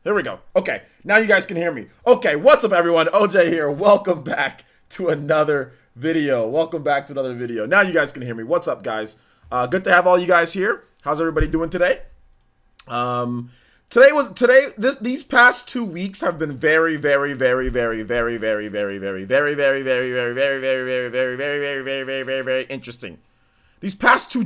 Here we go. Okay, now you guys can hear me. Okay, what's up, everyone? OJ here. Welcome back to another video. Now you guys can hear me. What's up, guys? Good to have all you guys here. How's everybody doing today? These past 2 weeks have been very interesting. These past 2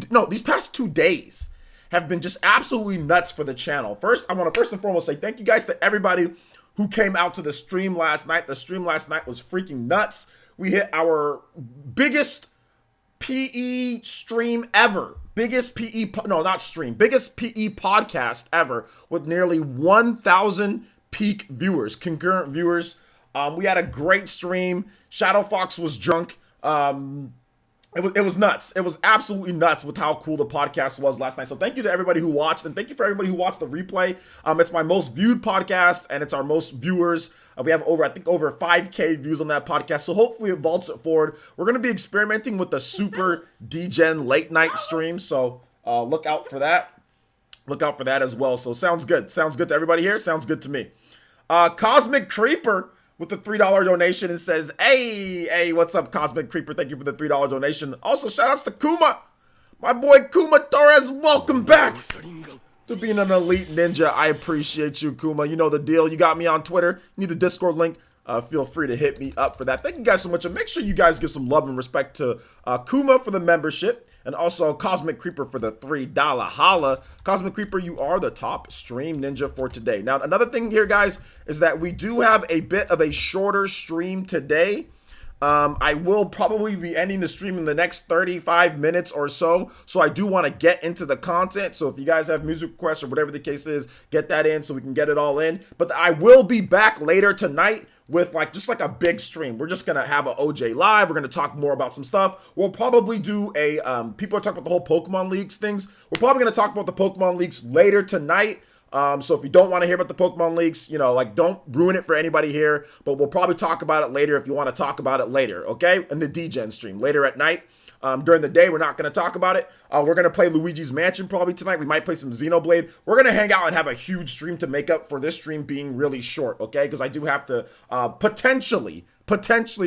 days have been just absolutely nuts for the channel. First, I want to first and foremost say thank you guys to everybody who came out to the stream last night. The stream last night was freaking nuts. We hit our biggest PE stream ever. Biggest PE podcast ever with nearly 1,000 peak viewers, concurrent viewers. We had a great stream. Shadow Fox was drunk. It was nuts. It was absolutely nuts with how cool the podcast was last night. So thank you to everybody who watched, and thank you for everybody who watched the replay. It's my most viewed podcast, and it's our most viewers. We have over 5K views on that podcast. So hopefully it vaults it forward. We're going to be experimenting with the super DGen late night stream. So look out for that. Look out for that as well. So sounds good. Sounds good to everybody here. Sounds good to me. Cosmic Creeper with the $3 donation and says, hey, what's up, Cosmic Creeper? Thank you for the $3 donation. Also, shout outs to Kuma. My boy Kuma Torres, welcome back to being an elite ninja. I appreciate you, Kuma. You know the deal. You got me on Twitter. You need the Discord link. Feel free to hit me up for that. Thank you guys so much. And make sure you guys give some love and respect to Kuma for the membership. And also Cosmic Creeper for the $3 holla. Cosmic Creeper, you are the top stream ninja for today. Now, another thing here, guys, is that we do have a bit of a shorter stream today. I will probably be ending the stream in the next 35 minutes or so. So I do want to get into the content. So if you guys have music requests or whatever the case is, get that in so we can get it all in. But I will be back later tonight with just a big stream. We're just going to have an OJ live. We're going to talk more about some stuff. We'll probably do a, people are talking about the whole Pokemon Leagues things. We're probably going to talk about the Pokemon Leagues later tonight. So if you don't want to hear about the Pokemon Leagues, don't ruin it for anybody here, but we'll probably talk about it later if you want to talk about it later, okay? In the DGen stream, later at night. During the day, we're not going to talk about it. We're going to play Luigi's Mansion probably tonight. We might play some Xenoblade. We're going to hang out and have a huge stream to make up for this stream being really short, okay? Because I do have to potentially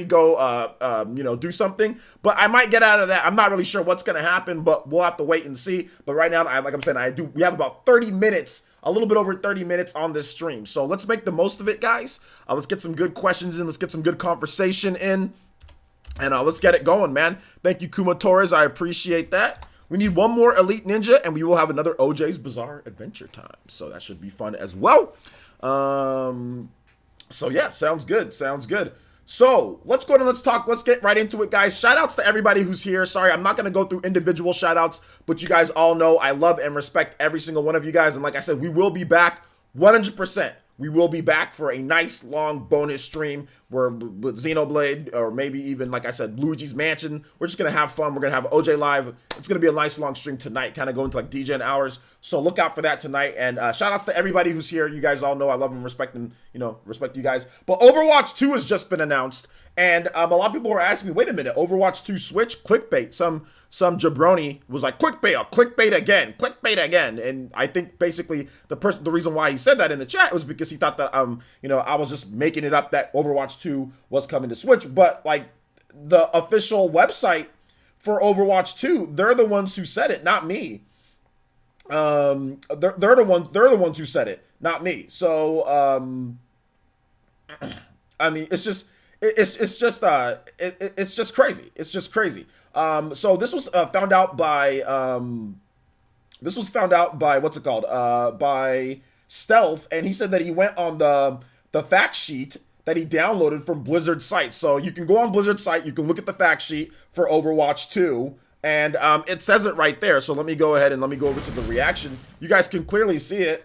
go, do something. But I might get out of that. I'm not really sure what's going to happen, but we'll have to wait and see. But right now, like I'm saying, we have about 30 minutes, a little bit over 30 minutes on this stream. So let's make the most of it, guys. Let's get some good questions in. Let's get some good conversation in. And let's get it going, man. Thank you, Kuma Torres. I appreciate that. We need one more Elite Ninja, and we will have another OJ's Bizarre Adventure Time. So that should be fun as well. So yeah, sounds good. Sounds good. So let's go and let's get right into it, guys. Shout outs to everybody who's here. Sorry, I'm not going to go through individual shout outs, but you guys all know I love and respect every single one of you guys. And like I said, we will be back 100%. We will be back for a nice long bonus stream where with Xenoblade or maybe even, like I said, Luigi's Mansion. We're just going to have fun. We're going to have OJ live. It's going to be a nice long stream tonight, kind of going to DGen hours. So look out for that tonight. And shout outs to everybody who's here. You guys all know I love and respect you guys. But Overwatch 2 has just been announced. And a lot of people were asking me, wait a minute, Overwatch 2 Switch? Clickbait. Some jabroni was like, clickbait again. And I think basically the reason why he said that in the chat was because he thought that, I was just making it up that Overwatch 2 was coming to Switch. But like the official website for Overwatch 2, they're the ones who said it, not me. They're the ones who said it, not me. So, I mean, it's just crazy. It's just crazy. So this was found out by what's it called? By Stealth, and he said that he went on the fact sheet that he downloaded from Blizzard's site. So you can go on Blizzard's site, you can look at the fact sheet for Overwatch 2, and it says it right there. So let me go ahead and let me go over to the reaction. You guys can clearly see it.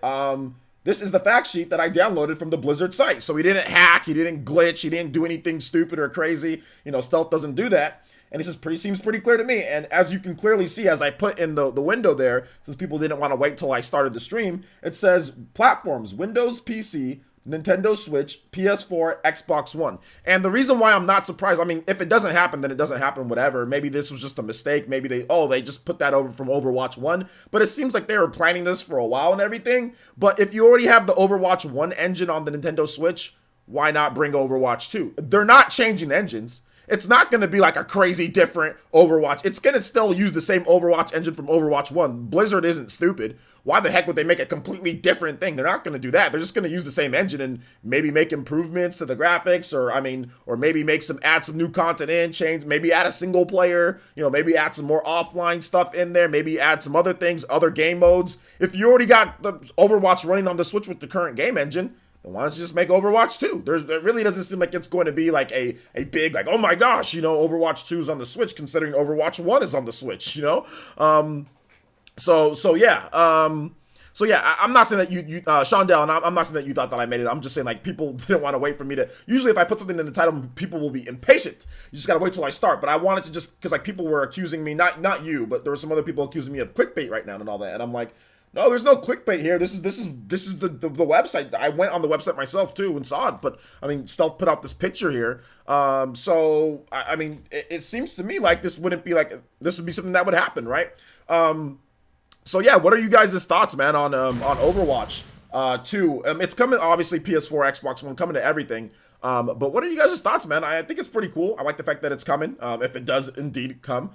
This is the fact sheet that I downloaded from the Blizzard site. So he didn't hack, he didn't glitch, he didn't do anything stupid or crazy. Stealth doesn't do that. And it seems pretty clear to me. And as you can clearly see, as I put in the window there, since people didn't want to wait till I started the stream, it says platforms, Windows, PC, Nintendo Switch, PS4, Xbox One. And the reason why I'm not surprised, I mean, if it doesn't happen, then it doesn't happen, whatever. Maybe this was just a mistake. Maybe they just put that over from Overwatch 1. But it seems like they were planning this for a while and everything. But if you already have the Overwatch 1 engine on the Nintendo Switch, why not bring Overwatch 2? They're not changing engines. It's not going to be like a crazy different Overwatch. It's going to still use the same Overwatch engine from Overwatch 1. Blizzard isn't stupid. Why the heck would they make a completely different thing? They're not going to do that. They're just going to use the same engine and maybe make improvements to the graphics, or maybe add some new content in, change, maybe add a single player, maybe add some more offline stuff in there, maybe add some other things, other game modes. If you already got the Overwatch running on the Switch with the current game engine, why don't you just make Overwatch 2? It really doesn't seem like it's going to be like a big, like, oh my gosh, Overwatch 2 is on the Switch, considering Overwatch 1 is on the Switch, So yeah. I'm not saying that you Shondell, and I'm not saying that you thought that I made it. I'm just saying, like, people didn't want to wait for me to. Usually, if I put something in the title, people will be impatient. You just gotta wait till I start. But I wanted to just because, like, people were accusing me, not you, but there were some other people accusing me of clickbait right now and all that, and I'm like, no, there's no clickbait here. This is the website. I went on the website myself too and saw it, but I mean, Stealth put out this picture here. So I mean, it seems to me like this would be something that would happen, right? So yeah, what are you guys' thoughts, man, on Overwatch 2? It's coming, obviously, PS4, Xbox One, coming to everything. But what are you guys' thoughts, man? I think it's pretty cool. I like the fact that it's coming. If it does indeed come.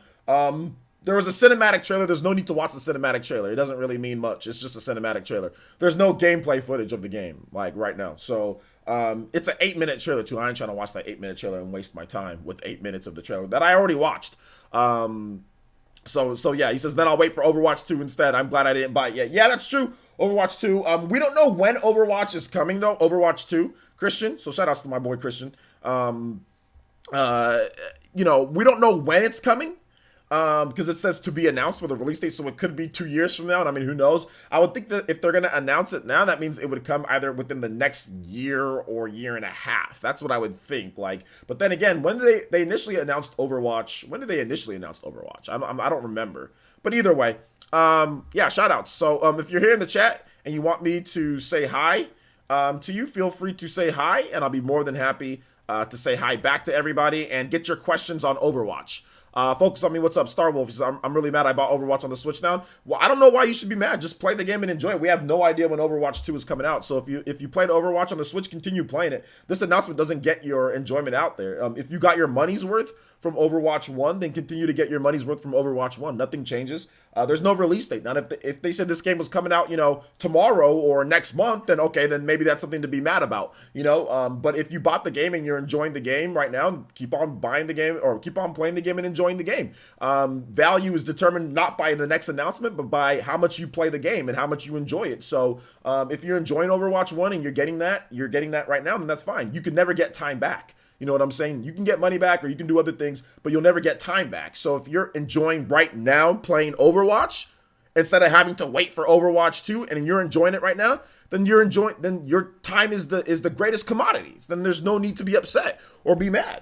There was a cinematic trailer. There's no need to watch the cinematic trailer. It doesn't really mean much. It's just a cinematic trailer. There's no gameplay footage of the game, like, right now. So, it's an 8-minute trailer, too. I ain't trying to watch that 8-minute trailer and waste my time with 8 minutes of the trailer that I already watched. So yeah, he says, then I'll wait for Overwatch 2 instead. I'm glad I didn't buy it yet. Yeah, that's true. Overwatch 2. We don't know when Overwatch is coming, though. Overwatch 2. Christian. So shout outs to my boy, Christian. We don't know when it's coming. Because it says to be announced with a release date, so it could be 2 years from now, and I mean, who knows? I would think that if they're going to announce it now, that means it would come either within the next year or year and a half. That's what I would think. Like, but then again, when did they initially announced Overwatch? When did they initially announce Overwatch? I don't remember. But either way, yeah, shout outs. So if you're here in the chat and you want me to say hi to you, feel free to say hi, and I'll be more than happy to say hi back to everybody and get your questions on Overwatch. Focus on me. What's up, Star Wolf? He says, I'm really mad I bought Overwatch on the Switch now. Well, I don't know why you should be mad. Just play the game and enjoy it. We have no idea when Overwatch 2 is coming out. So if you played Overwatch on the Switch, continue playing it. This announcement doesn't get your enjoyment out there. If you got your money's worth from Overwatch 1, then continue to get your money's worth from Overwatch 1. Nothing changes. There's no release date. Now, if they said this game was coming out, tomorrow or next month, then okay, then maybe that's something to be mad about, But if you bought the game and you're enjoying the game right now, keep on buying the game or keep on playing the game and enjoying the game. Value is determined not by the next announcement, but by how much you play the game and how much you enjoy it. So if you're enjoying Overwatch 1 and you're getting that right now, then that's fine. You can never get time back. You know what I'm saying? You can get money back or you can do other things, but you'll never get time back. So if you're enjoying right now playing Overwatch, instead of having to wait for Overwatch 2 and you're enjoying it right now, then your time is the greatest commodity. Then there's no need to be upset or be mad.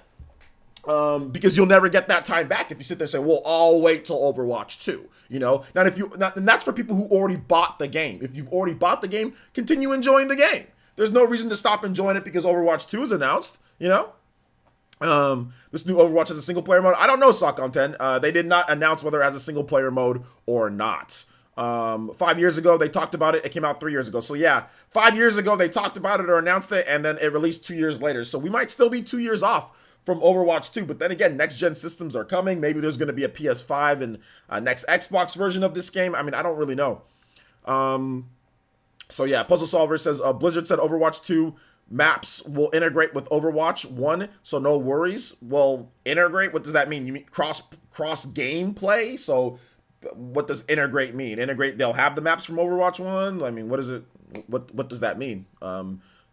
Because you'll never get that time back if you sit there and say, well, I'll wait till Overwatch 2, Now, and that's for people who already bought the game. If you've already bought the game, continue enjoying the game. There's no reason to stop enjoying it because Overwatch 2 is announced, This new Overwatch has a single player mode. I don't know, Sock on 10. They did not announce whether it has a single player mode or not. 5 years ago, they talked about it. It came out 3 years ago. So yeah, 5 years ago, they talked about it or announced it, and then it released 2 years later. So we might still be 2 years off from Overwatch 2. But then again, next-gen systems are coming. Maybe there's going to be a PS5 and next Xbox version of this game. I mean, I don't really know. So yeah, Puzzle Solver says, Blizzard said Overwatch 2 maps will integrate with Overwatch 1, so no worries. Well, integrate, what does that mean? You mean cross gameplay? So what does integrate mean? Integrate, they'll have the maps from Overwatch 1? I mean, what is it? What does that mean?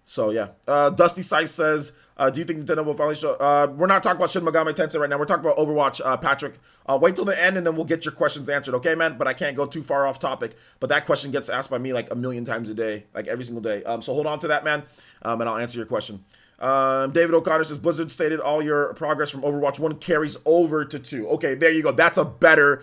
So yeah. Dusty Sice says, do you think Nintendo will finally show? We're not talking about Shin Megami Tensei right now. We're talking about Overwatch, Patrick. Wait till the end and then we'll get your questions answered, okay, man? But I can't go too far off topic. But that question gets asked by me like a million times a day, like every single day. So hold on to that, man, and I'll answer your question. David O'Connor says, Blizzard stated all your progress from Overwatch 1 carries over to 2. Okay, there you go. That's a better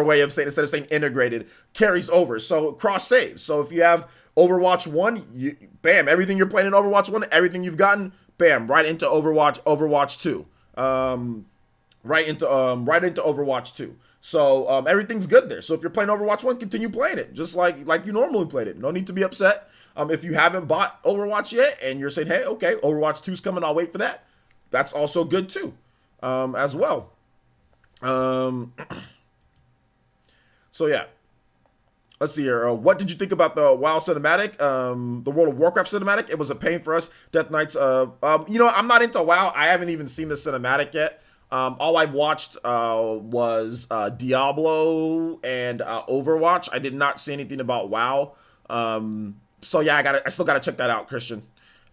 way of saying, instead of saying integrated, carries over. So cross saves. So if you have Overwatch 1, bam, everything you're playing in Overwatch 1, everything you've gotten, bam, right into Overwatch 2. Right into Overwatch 2. So everything's good there. So if you're playing Overwatch 1, continue playing it just like you normally played it. No need to be upset. If you haven't bought Overwatch yet and you're saying, hey, okay, Overwatch 2's coming, I'll wait for that. That's also good too, as well. Um, so yeah, let's see here. What did you think about the WoW cinematic? The World of Warcraft cinematic? It was a pain for us. Death Knights. I'm not into WoW. I haven't even seen the cinematic yet. All I've watched was Diablo and Overwatch. I did not see anything about WoW. So yeah, I still gotta check that out, Christian.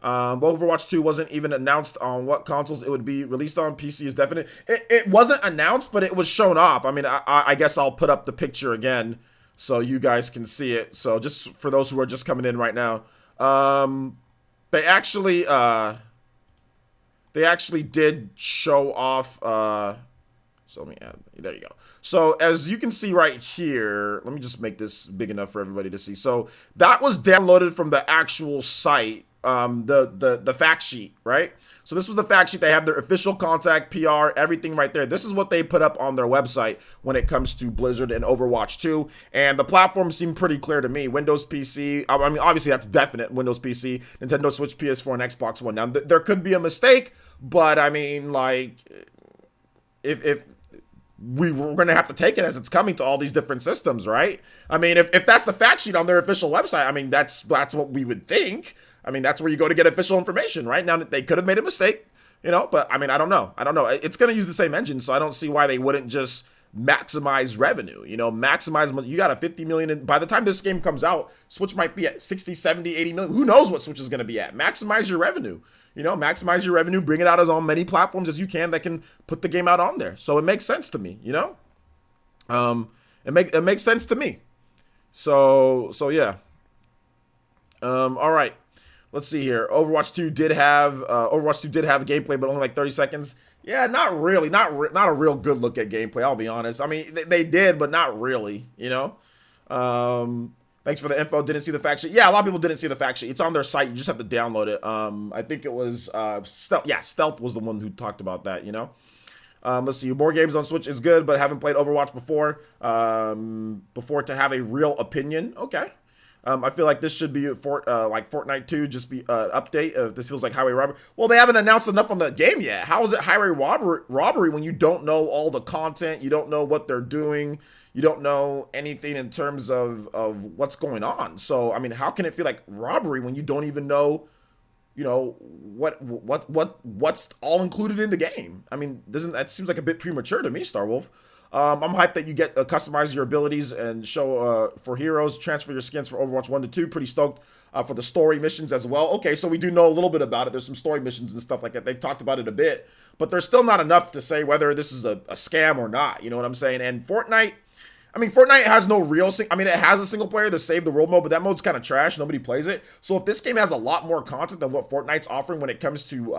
Overwatch 2 wasn't even announced on what consoles it would be released on. PC is definite. It wasn't announced, but it was shown off. I mean, I guess I'll put up the picture again so you guys can see it. So just for those who are just coming in right now, they actually did show off. So let me add. There you go. So as you can see right here, let me just make this big enough for everybody to see. So that was downloaded from the actual site, the fact sheet, right? So this was the fact sheet. They have their official contact, PR, everything right there. This is what they put up on their website when it comes to Blizzard and Overwatch 2. And the platforms seem pretty clear to me. Windows PC, I mean, obviously that's definite. Windows PC, Nintendo Switch, PS4, and Xbox One. Now, there could be a mistake, but I mean, like, if we're going to have to take it as it's coming to all these different systems, right? I mean, if that's the fact sheet on their official website, I mean, that's what we would think. I mean, that's where you go to get official information, right? Now, they could have made a mistake, but I mean, I don't know. It's going to use the same engine, so I don't see why they wouldn't just maximize revenue, maximize. You got a 50 million. By the time this game comes out, Switch might be at 60, 70, 80 million. Who knows what Switch is going to be at? Maximize your revenue. Maximize your revenue, bring it out as on many platforms as you can that can put the game out on there. So it makes sense to me, it makes sense to me. So yeah. All right. Let's see here. Overwatch 2 did have gameplay, but only like 30 seconds. Yeah, not really. Not a real good look at gameplay, I'll be honest. I mean, they did, but not really, Thanks for the info. Didn't see the fact sheet. Yeah, a lot of people didn't see the fact sheet. It's on their site. You just have to download it. I think it was Stealth. Yeah, Stealth was the one who talked about that, Let's see. More games on Switch is good, but haven't played Overwatch before to have a real opinion. Okay. I feel like this should be like Fortnite 2, just be an update. This feels like highway robbery. Well, they haven't announced enough on the game yet. How is it highway robbery when you don't know all the content? You don't know what they're doing. You don't know anything in terms of what's going on. So, I mean, how can it feel like robbery when you don't even know, what's all included in the game? I mean, that seems like a bit premature to me, Starwolf. I'm hyped that you get customize your abilities and show for heroes, transfer your skins for Overwatch 1 to 2. Pretty stoked for the story missions as well. Okay, so we do know a little bit about it. There's some story missions and stuff like that. They've talked about it a bit, but there's still not enough to say whether this is a scam or not. You know what I'm saying? And Fortnite has no real it has a single player, the Save the World mode, but that mode's kind of trash. Nobody plays it. So if this game has a lot more content than what Fortnite's offering when it comes to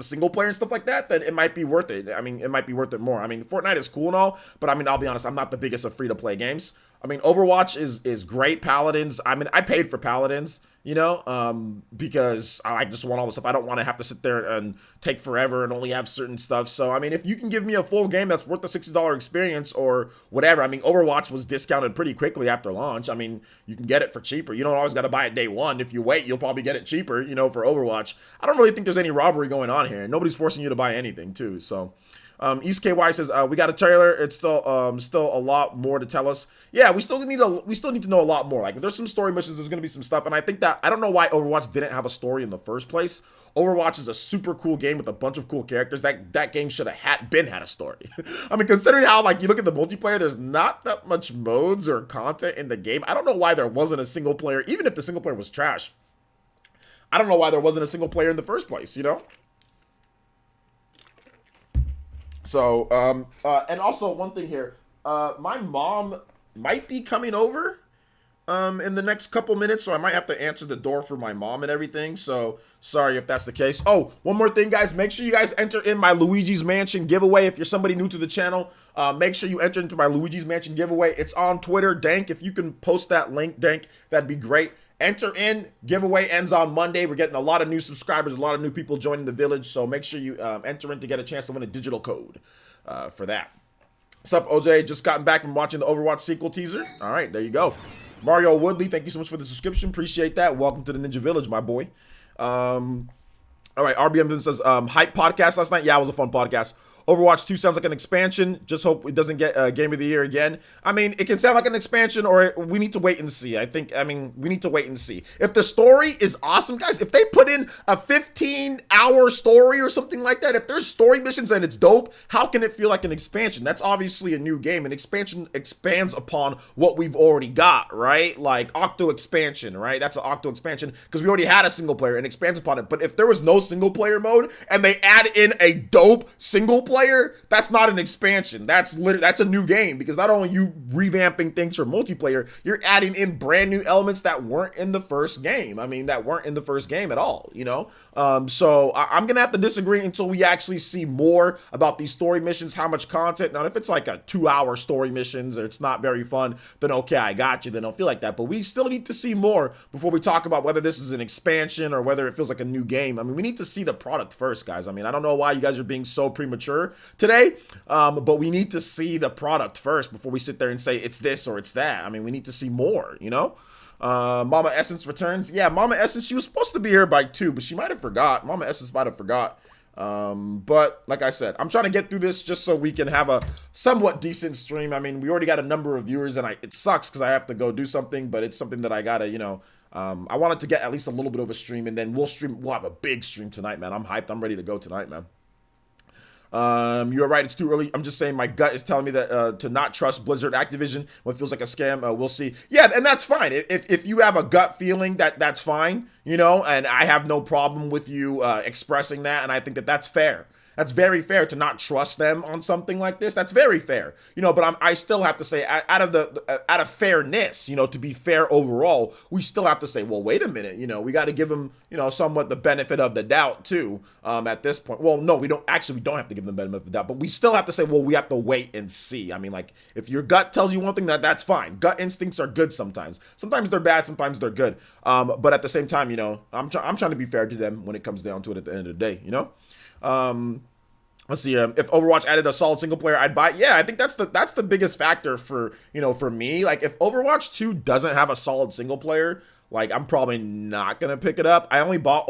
single player and stuff like that, then it might be worth it. I mean, it might be worth it more. I mean, Fortnite is cool and all, but I mean, I'll be honest, I'm not the biggest of free-to-play games. I mean, Overwatch is great. Paladins, I mean, I paid for Paladins, because I just want all the stuff. I don't want to have to sit there and take forever and only have certain stuff. So, I mean, if you can give me a full game that's worth the $60 experience or whatever, I mean, Overwatch was discounted pretty quickly after launch. I mean, you can get it for cheaper. You don't always got to buy it day one. If you wait, you'll probably get it cheaper, for Overwatch. I don't really think there's any robbery going on here. Nobody's forcing you to buy anything, too, so... East KY says we got a trailer. It's still a lot more to tell us. Yeah, we still need to know a lot more. Like if there's some story missions, there's gonna be some stuff, and I think that I don't know why Overwatch didn't have a story in the first place. Overwatch is a super cool game with a bunch of cool characters. That game should have had a story. I mean, considering how like you look at the multiplayer, there's not that much modes or content in the game. I don't know why there wasn't a single player, even if the single player was trash. I don't know why there wasn't a single player in the first place. So, and also one thing here, my mom might be coming over. in the next couple minutes, so I might have to answer the door for my mom and everything. So sorry if that's the case. Oh, one more thing, guys. Make sure you guys enter in my Luigi's Mansion giveaway. If you're somebody new to the channel, make sure you enter into my Luigi's Mansion giveaway. It's on Twitter. Dank, if you can post that link, Dank, that'd be great. Enter in. Giveaway ends on Monday. We're getting a lot of new subscribers, a lot of new people joining the village. So make sure you enter in to get a chance to win a digital code for that. What's up, OJ? Just gotten back from watching the Overwatch sequel teaser. All right, there you go. Mario Woodley, thank you so much for the subscription. Appreciate that. Welcome to the Ninja Village, my boy. All right, RBM says, hype podcast last night. Yeah, it was a fun podcast. Overwatch 2 sounds like an expansion. Just hope it doesn't get Game of the Year again. I mean, it can sound like an expansion, or we need to wait and see. We need to wait and see. If the story is awesome, guys, if they put in a 15-hour story or something like that, if there's story missions and it's dope, how can it feel like an expansion? That's obviously a new game. An expansion expands upon what we've already got, right? Like Octo expansion, right? That's an Octo expansion because we already had a single player and expands upon it. But if there was no single player mode and they add in a dope single player, that's not an expansion. That's a new game, because not only you revamping things for multiplayer, you're adding in brand new elements that weren't in the first game. I mean, that weren't in the first game at all, you know? So I'm gonna have to disagree until we actually see more about these story missions, how much content. Now, if it's like a 2-hour story missions or it's not very fun, then okay, I got you. Then don't feel like that. But we still need to see more before we talk about whether this is an expansion or whether it feels like a new game. I mean, we need to see the product first, guys. I mean, I don't know why you guys are being so premature today, but we need to see the product first before we sit there and say it's this or it's that. I mean, we need to see more, you know? Mama Essence returns. Yeah, Mama Essence, she was supposed to be here by 2, but she might have forgot. Mama Essence might have forgot. But like I said, I'm trying to get through this just so we can have a somewhat decent stream. I mean, we already got a number of viewers, and it sucks because I have to go do something, but it's something that I gotta, you know, I wanted to get at least a little bit of a stream, and then we'll have a big stream tonight, man. I'm hyped. I'm ready to go tonight, man. You're right, it's too early. I'm just saying my gut is telling me that to not trust Blizzard Activision when it feels like a scam. We'll see. Yeah, and that's fine. If you have a gut feeling, that's fine, you know, and I have no problem with you expressing that, and I think that that's fair. That's very fair to not trust them on something like this. That's very fair, you know. But I still have to say, out of fairness, you know, to be fair overall, we still have to say, well, wait a minute, you know, we got to give them, you know, somewhat the benefit of the doubt too. At this point, well, no, we don't have to give them the benefit of the doubt, but we still have to say, well, we have to wait and see. I mean, like, if your gut tells you one thing, that's fine. Gut instincts are good sometimes. Sometimes they're bad, sometimes they're good. But at the same time, you know, I'm trying to be fair to them when it comes down to it at the end of the day, you know. Let's see. If Overwatch added a solid single player, I'd buy it. Yeah, I think that's the biggest factor for, you know, for me. Like, if Overwatch 2 doesn't have a solid single player, like, I'm probably not gonna pick it up. I only bought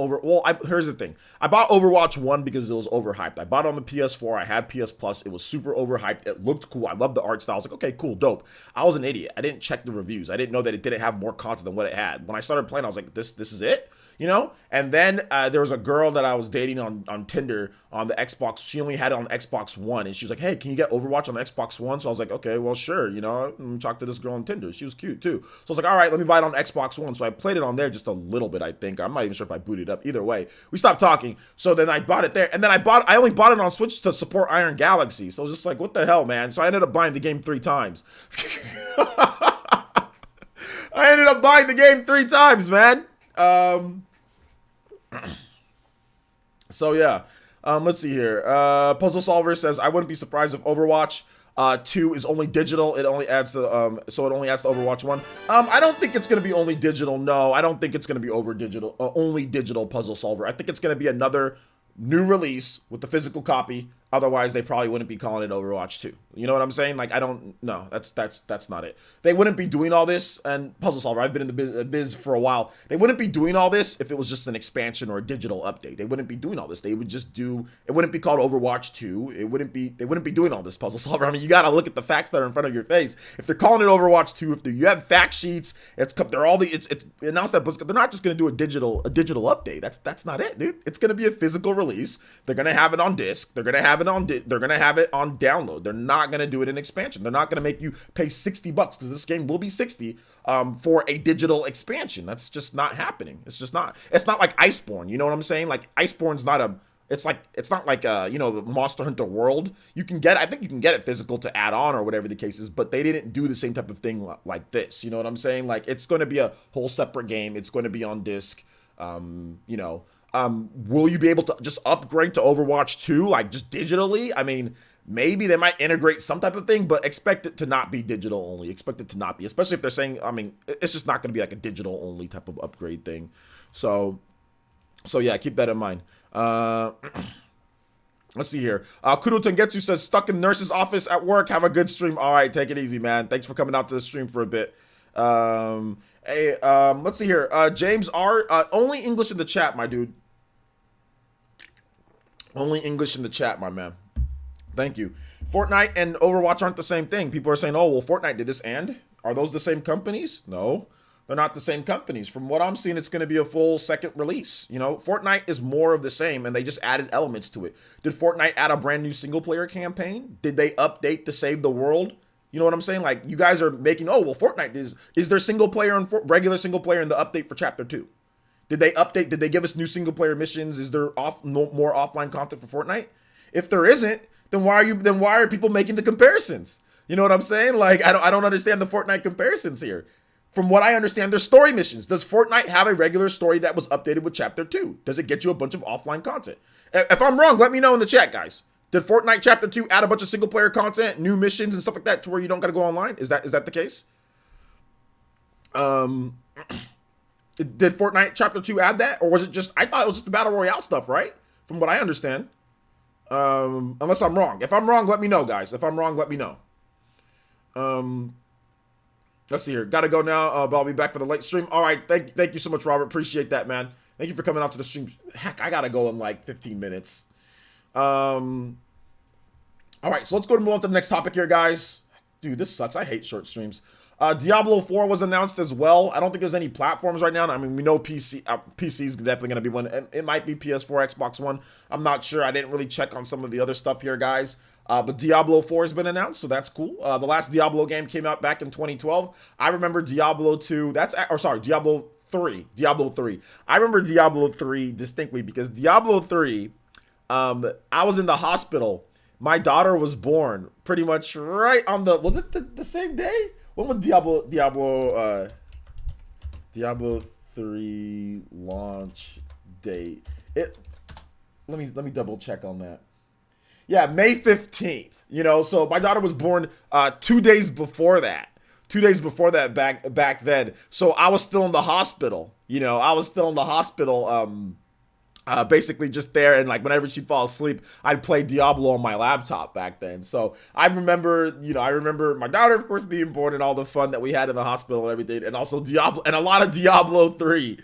here's the thing. I bought Overwatch 1 because it was overhyped. I bought it on the PS4. I had PS Plus. It was super overhyped. It looked cool. I loved the art style. I was like, okay, cool, dope. I was an idiot. I didn't check the reviews. I didn't know that it didn't have more content than what it had. When I started playing, I was like, this is it? You know? And then there was a girl that I was dating on Tinder on the Xbox. She only had it on Xbox One, and she was like, hey, can you get Overwatch on Xbox One? So I was like, okay, well, sure, you know, let me talk to this girl on Tinder. She was cute too. So I was like, all right, let me buy it on Xbox One. So I played it on there just a little bit, I think. I'm not even sure if I booted up. Either way, we stopped talking. So then I bought it there, and then I only bought it on Switch to support Iron Galaxy. So I was just like, what the hell, man? So I ended up buying the game 3 times. I ended up buying the game 3 times, man. So yeah, let's see here. Puzzle Solver says, I wouldn't be surprised if Overwatch 2 is only digital. It only adds to so it only adds to Overwatch 1. I don't think it's gonna be only digital. No, I don't think it's gonna be only digital Puzzle Solver. I think it's gonna be another new release with the physical copy. Otherwise, they probably wouldn't be calling it Overwatch 2. You know what I'm saying? Like, no, that's not it. They wouldn't be doing all this, and Puzzle Solver, I've been in the biz for a while. They wouldn't be doing all this if it was just an expansion or a digital update. They wouldn't be doing all this. They would just it wouldn't be called Overwatch 2. They wouldn't be doing all this, Puzzle Solver. I mean, you gotta look at the facts that are in front of your face. If they're calling it Overwatch 2, you have fact sheets, it's announced that they're not just gonna do a digital update. That's not it, dude. It's gonna be a physical release. They're gonna have it on disc. They're gonna have it on download. They're not gonna do it in expansion. They're not gonna make you pay $60 because this game will be 60 for a digital expansion. That's just not happening. It's not like Iceborne. You know what I'm saying? Like, Iceborne's not It's not like the Monster Hunter World. You can get, I think you can get it physical to add on or whatever the case is, but they didn't do the same type of thing like this. You know what I'm saying? Like it's going to be a whole separate game. It's going to be on disc. Will you be able to just upgrade to Overwatch 2 like just digitally? I mean, maybe they might integrate some type of thing, but expect it to not be digital only. Expect it to not be, especially if they're saying, I mean, it's just not going to be like a digital only type of upgrade thing. So yeah, keep that in mind. Let's see here. Kudo Tengetsu says, stuck in nurse's office at work. Have a good stream. All right, take it easy, man. Thanks for coming out to the stream for a bit. Let's see here. James R. Only English in the chat, my dude. Only English in the chat, my man. Thank you. Fortnite and Overwatch aren't the same thing. People are saying, oh, well, Fortnite did this and? Are those the same companies? No. They're not the same companies. From what I'm seeing, it's going to be a full second release. You know, Fortnite is more of the same, and they just added elements to it. Did Fortnite add a brand new single-player campaign? Did they update to save the world? You know what I'm saying? Like, you guys are making, oh, well, Fortnite is there single-player and regular single-player in the update for Chapter 2? Did they update? Did they give us new single-player missions? Is there more offline content for Fortnite? If there isn't, then why are people making the comparisons? You know what I'm saying? Like, I don't understand the Fortnite comparisons here. From what I understand, there's story missions. Does Fortnite have a regular story that was updated with Chapter 2? Does it get you a bunch of offline content? If I'm wrong, let me know in the chat, guys. Did Fortnite Chapter 2 add a bunch of single-player content, new missions, and stuff like that to where you don't got to go online? Is that the case? Did Fortnite Chapter 2 add that? Or was it just, I thought it was just the Battle Royale stuff, right? From what I understand. Unless I'm wrong. If I'm wrong, let me know, guys. If I'm wrong, let me know. Let's see here. Gotta go now, but I'll be back for the late stream. All right. Thank you so much, Robert. Appreciate that, man. Thank you for coming out to the stream. Heck, I gotta go in like 15 minutes. All right. So let's go to move on to the next topic here, guys. Dude, this sucks. I hate short streams. Diablo 4 was announced as well. I don't think there's any platforms right now. I mean, we know PC is definitely going to be one. It might be PS4, Xbox One. I'm not sure. I didn't really check on some of the other stuff here, guys. But Diablo 4 has been announced, so that's cool. The last Diablo game came out back in 2012. I remember Diablo 2. Diablo 3. Diablo 3. I remember Diablo 3 distinctly because Diablo 3, I was in the hospital. My daughter was born pretty much right on was it the same day? When was Diablo 3 launch date? Let me double check on that. Yeah, May 15th. You know, so my daughter was born 2 days before that. 2 days before that back then. So I was still in the hospital. You know, I was still in the hospital basically just there, and like whenever she'd fall asleep, I'd play Diablo on my laptop back then. So I remember my daughter, of course, being born and all the fun that we had in the hospital and everything, and also Diablo and a lot of Diablo 3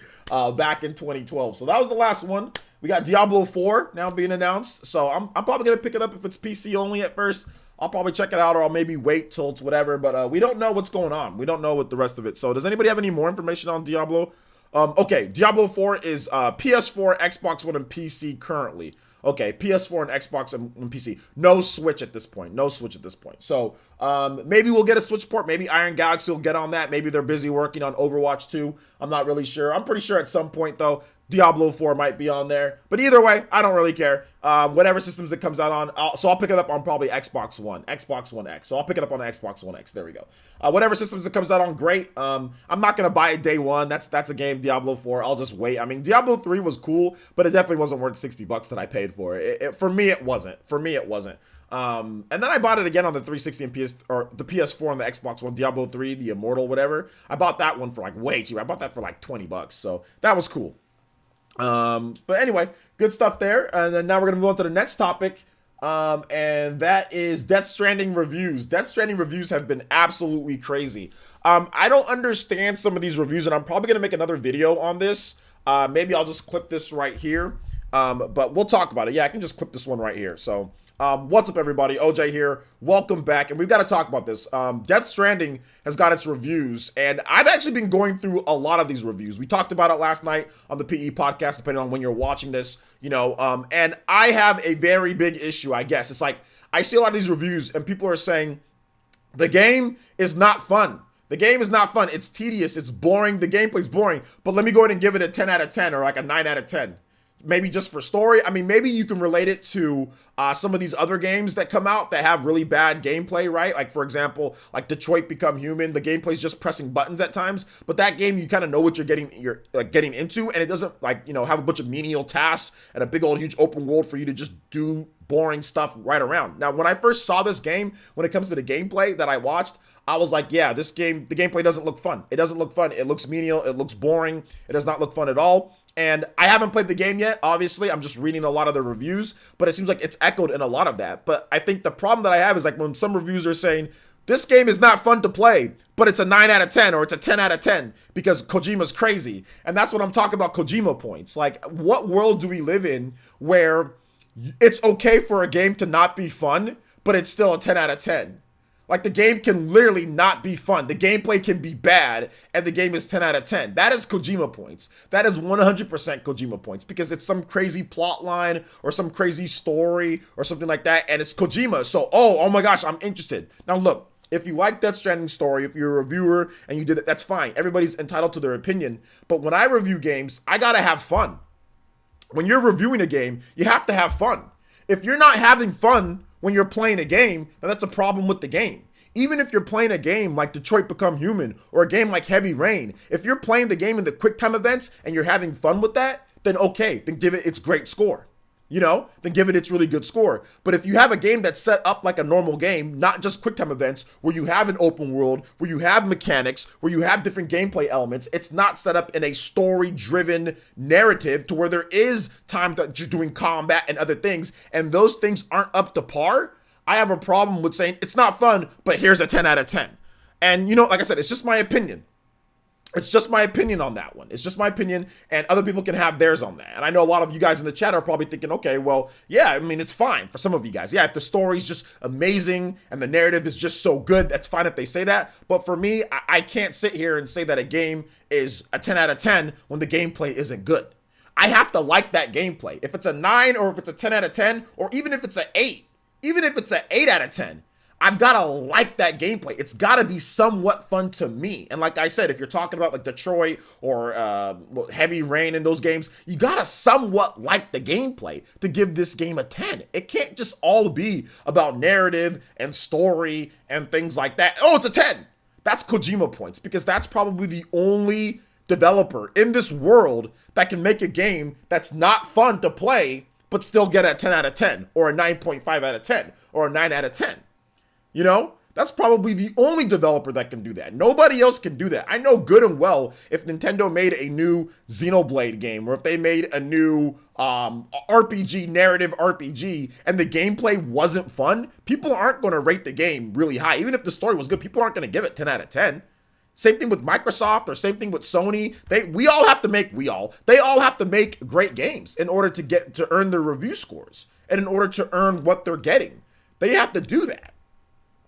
back in 2012. So that was the last one. We got Diablo 4 now being announced. So I'm probably gonna pick it up if it's PC only at first. I'll probably check it out, or I'll maybe wait till it's whatever. But we don't know what's going on. We don't know what the rest of it. So does anybody have any more information on Diablo? Okay, Diablo 4 is PS4, Xbox One, and PC currently. Okay, PS4 and Xbox and PC. No Switch at this point. No Switch at this point. So maybe we'll get a Switch port. Maybe Iron Galaxy will get on that. Maybe they're busy working on Overwatch 2. I'm not really sure. I'm pretty sure at some point, though, Diablo 4 might be on there. But either way, I don't really care. Whatever systems it comes out on. I'll pick it up on probably Xbox One X. So I'll pick it up on the Xbox One X. There we go. Whatever systems it comes out on, great. I'm not going to buy it day one. That's a game, Diablo 4. I'll just wait. I mean, Diablo 3 was cool, but it definitely wasn't worth $60 that I paid for it. For me, it wasn't. And then I bought it again on the 360 and the PS4 and the Xbox One, Diablo 3, the Immortal, whatever. I bought that one for like way cheap. I bought that for like $20. So that was cool. But anyway, good stuff there. And then now we're gonna move on to the next topic, and that is Death Stranding reviews. Death Stranding reviews have been absolutely crazy. I don't understand some of these reviews, and I'm probably gonna make another video on this. Maybe I'll just clip this right here, but we'll talk about it. Yeah, I can just clip this one right here. So what's up, everybody? OJ here. Welcome back, and we've got to talk about this. Death Stranding has got its reviews, and I've actually been going through a lot of these reviews. We talked about it last night on the PE podcast, depending on when you're watching this, you know, and I have a very big issue, I guess. It's like, I see a lot of these reviews, and people are saying, the game is not fun. The game is not fun. It's tedious. It's boring. The gameplay's boring, but let me go ahead and give it a 10 out of 10 or like a 9 out of 10. maybe just for story. I mean, maybe you can relate it to some of these other games that come out that have really bad gameplay, right? Like, for example, like Detroit Become Human. The gameplay's just pressing buttons at times, but that game, you kind of know what you're like getting into, and it doesn't, like, have a bunch of menial tasks and a big old huge open world for you to just do boring stuff right around. Now, when I first saw this game, when it comes to the gameplay that I watched, I was like, yeah, this game, the gameplay doesn't look fun. It doesn't look fun. It looks menial. It looks boring. It does not look fun at all. And I haven't played the game yet, obviously. I'm just reading a lot of the reviews, but it seems like it's echoed in a lot of that. But I think the problem that I have is, like, when some reviews are saying, this game is not fun to play, but it's a 9 out of 10 or it's a 10 out of 10 because Kojima's crazy. And that's what I'm talking about, Kojima points. Like, what world do we live in where it's okay for a game to not be fun, but it's still a 10 out of 10? Like, the game can literally not be fun. The gameplay can be bad, and the game is 10 out of 10. That is Kojima points. That is 100% Kojima points, because it's some crazy plot line or some crazy story or something like that, and it's Kojima. So, oh my gosh, I'm interested. Now, look, if you like Death Stranding story, if you're a reviewer and you did it, that's fine. Everybody's entitled to their opinion. But when I review games, I gotta have fun. When you're reviewing a game, you have to have fun. If you're not having fun when you're playing a game, then that's a problem with the game. Even if you're playing a game like Detroit Become Human or a game like Heavy Rain, if you're playing the game in the quick time events and you're having fun with that, then okay, then give it its great score. Then give it its really good score. But if you have a game that's set up like a normal game, not just quick time events, where you have an open world, where you have mechanics, where you have different gameplay elements, it's not set up in a story-driven narrative to where there is time that you're doing combat and other things, and those things aren't up to par, I have a problem with saying it's not fun, but here's a 10 out of 10. And, like I said, it's just my opinion. It's just my opinion on that one. It's just my opinion, and other people can have theirs on that. And I know a lot of you guys in the chat are probably thinking, okay, well, yeah, I mean, it's fine for some of you guys. Yeah, if the story's just amazing and the narrative is just so good, that's fine if they say that. But for me, I can't sit here and say that a game is a 10 out of 10 when the gameplay isn't good. I have to like that gameplay. If it's a 9 or if it's a 10 out of 10, or even if it's an 8, even if it's an 8 out of 10, I've got to like that gameplay. It's got to be somewhat fun to me. And like I said, if you're talking about like Detroit or Heavy Rain in those games, you got to somewhat like the gameplay to give this game a 10. It can't just all be about narrative and story and things like that. Oh, it's a 10. That's Kojima points, because that's probably the only developer in this world that can make a game that's not fun to play but still get a 10 out of 10 or a 9.5 out of 10 or a 9 out of 10. That's probably the only developer that can do that. Nobody else can do that. I know good and well if Nintendo made a new Xenoblade game, or if they made a new RPG, narrative RPG, and the gameplay wasn't fun, people aren't going to rate the game really high. Even if the story was good, people aren't going to give it 10 out of 10. Same thing with Microsoft, or same thing with Sony. They all have to make great games in order to earn their review scores, and in order to earn what they're getting. They have to do that.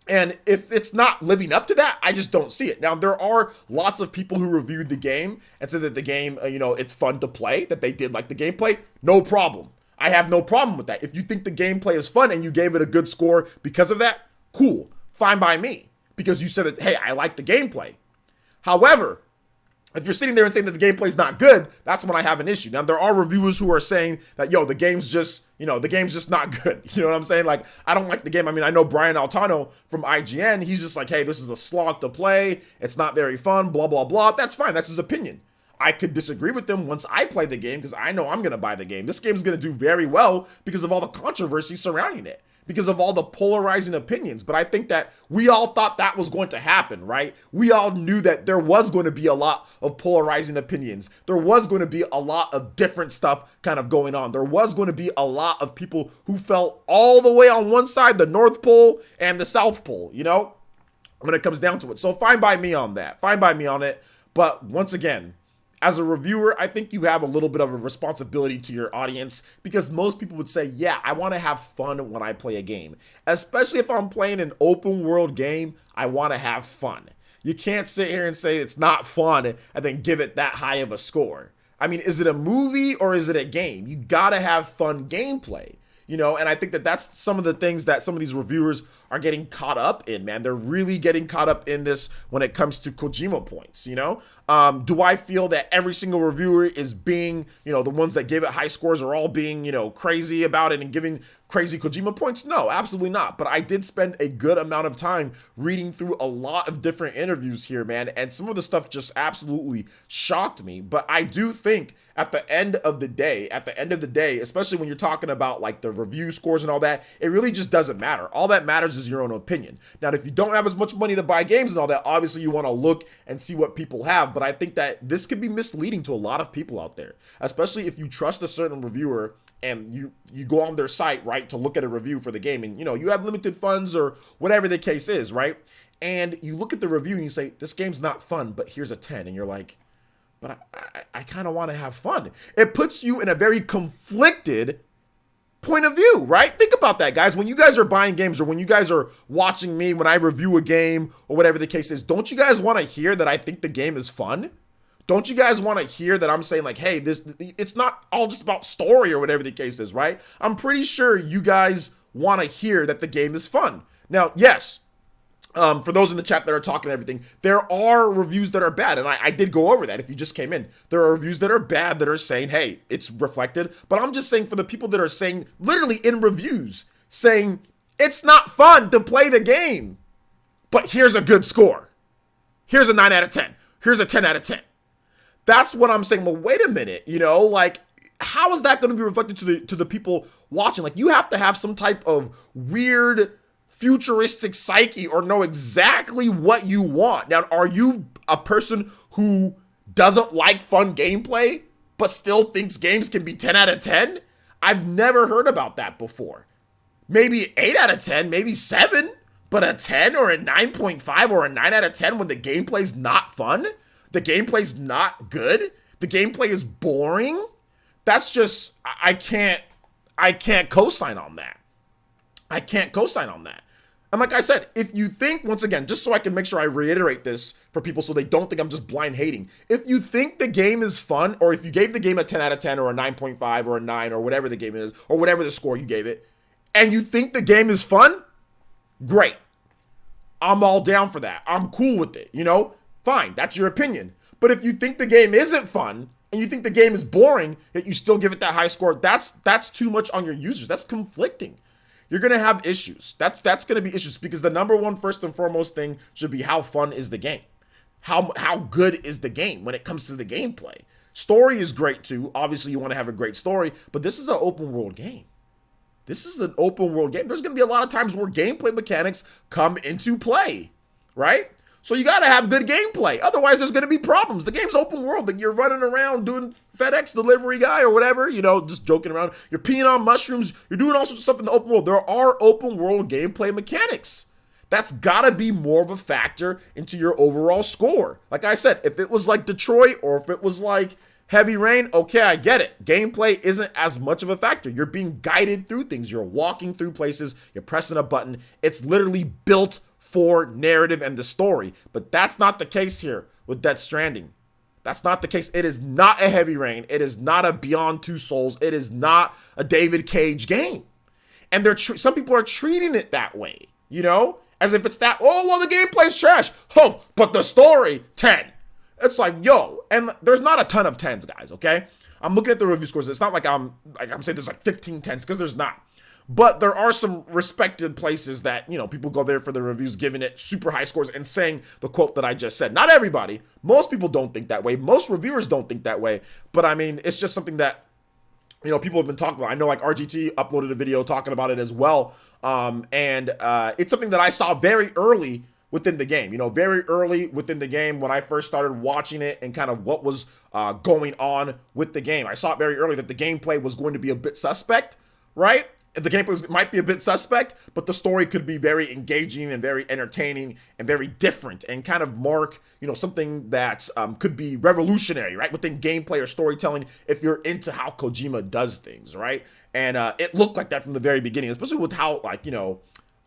And if it's not living up to that, I just don't see it. Now, there are lots of people who reviewed the game and said that the game, it's fun to play, that they did like the gameplay. No problem. I have no problem with that. If you think the gameplay is fun and you gave it a good score because of that, cool. Fine by me. Because you said that, hey, I like the gameplay. However, if you're sitting there and saying that the gameplay is not good, that's when I have an issue. Now, there are reviewers who are saying that, the game's just not good. You know what I'm saying? Like, I don't like the game. I mean, I know Brian Altano from IGN. He's just like, hey, this is a slog to play. It's not very fun, blah, blah, blah. That's fine. That's his opinion. I could disagree with him once I play the game, because I know I'm going to buy the game. This game is going to do very well because of all the controversy surrounding it, because of all the polarizing opinions. But I think that we all thought that was going to happen, right? We all knew that there was going to be a lot of polarizing opinions. There was going to be a lot of different stuff kind of going on. There was going to be a lot of people who felt all the way on one side, the North Pole and the South Pole, when it comes down to it. So fine by me on that. Fine by me on it. But once again, as a reviewer, I think you have a little bit of a responsibility to your audience, because most people would say, yeah, I want to have fun when I play a game. Especially if I'm playing an open world game, I want to have fun. You can't sit here and say it's not fun and then give it that high of a score. I mean, is it a movie or is it a game? You got to have fun gameplay. And I think that that's some of the things that some of these reviewers are getting caught up in, man. They're really getting caught up in this when it comes to Kojima points, you know? Do I feel that every single reviewer is being, the ones that give it high scores are all being, crazy about it and giving crazy Kojima points? No, absolutely not. But I did spend a good amount of time reading through a lot of different interviews here, man. And some of the stuff just absolutely shocked me. But I do think at the end of the day, especially when you're talking about like the review scores and all that, it really just doesn't matter. All that matters is your own opinion. Now, if you don't have as much money to buy games and all that, obviously you want to look and see what people have. But I think that this could be misleading to a lot of people out there, especially if you trust a certain reviewer and you go on their site, right, to look at a review for the game, and you have limited funds or whatever the case is, right? And you look at the review and you say, this game's not fun, but here's a 10. And you're like, but I kind of want to have fun. It puts you in a very conflicted point of view, right? Think about that, guys. When you guys are buying games or when you guys are watching me, when I review a game or whatever the case is, don't you guys want to hear that I think the game is fun? Don't you guys want to hear that I'm saying like, hey, it's not all just about story or whatever the case is, right? I'm pretty sure you guys want to hear that the game is fun. Now, yes, for those in the chat that are talking everything, there are reviews that are bad, and I did go over that if you just came in. There are reviews that are bad that are saying, hey, it's reflected, but I'm just saying for the people that are saying, literally in reviews, saying, it's not fun to play the game, but here's a good score. Here's a 9 out of 10. Here's a 10 out of 10. That's what I'm saying. Well, wait a minute, like, how is that going to be reflected to the people watching? Like, you have to have some type of weird futuristic psyche or know exactly what you want. Now, are you a person who doesn't like fun gameplay, but still thinks games can be 10 out of 10? I've never heard about that before. Maybe 8 out of 10, maybe 7, but a 10 or a 9.5 or a 9 out of 10 when the gameplay's not fun? The gameplay's not good? The gameplay is boring? That's just, I can't co-sign on that. I can't co-sign on that. And like I said, if you think, once again, just so I can make sure I reiterate this for people so they don't think I'm just blind hating. If you think the game is fun, or if you gave the game a 10 out of 10 or a 9.5 or a 9 or whatever the game is, or whatever the score you gave it, and you think the game is fun, great. I'm all down for that. I'm cool with it, Fine, that's your opinion. But if you think the game isn't fun, and you think the game is boring, yet you still give it that high score, that's too much on your users. That's conflicting. You're going to have issues. That's going to be issues because the number one, first and foremost thing should be how fun is the game? How good is the game when it comes to the gameplay? Story is great too. Obviously, you want to have a great story, but this is an open world game. This is an open world game. There's going to be a lot of times where gameplay mechanics come into play, right? So you got to have good gameplay. Otherwise, there's going to be problems. The game's open world. Like you're running around doing FedEx delivery guy or whatever, just joking around. You're peeing on mushrooms. You're doing all sorts of stuff in the open world. There are open world gameplay mechanics. That's got to be more of a factor into your overall score. Like I said, if it was like Detroit or if it was like Heavy Rain, okay, I get it. Gameplay isn't as much of a factor. You're being guided through things. You're walking through places. You're pressing a button. It's literally built for narrative and the story. But that's not the case here with Death Stranding. That's not the case. It is not a Heavy Rain. It is not a Beyond Two Souls. It is not a David Cage game. And some people are treating it that way, as if it's that, oh, well, the gameplay's trash. Oh, but the story, 10. It's like, yo, and there's not a ton of 10s, guys, okay? I'm looking at the review scores. It's not like I'm saying there's like 15 10s, because there's not. But there are some respected places that, people go there for the reviews, giving it super high scores and saying the quote that I just said. Not everybody. Most people don't think that way. Most reviewers don't think that way. But I mean, it's just something that, people have been talking about. I know like RGT uploaded a video talking about it as well. It's something that I saw very early within the game, very early within the game when I first started watching it and kind of what was going on with the game. I saw it very early that the gameplay was going to be a bit suspect, right? The gameplay might be a bit suspect, but the story could be very engaging and very entertaining and very different and kind of mark, something that could be revolutionary, right? Within gameplay or storytelling, if you're into how Kojima does things, right? And it looked like that from the very beginning, especially with how,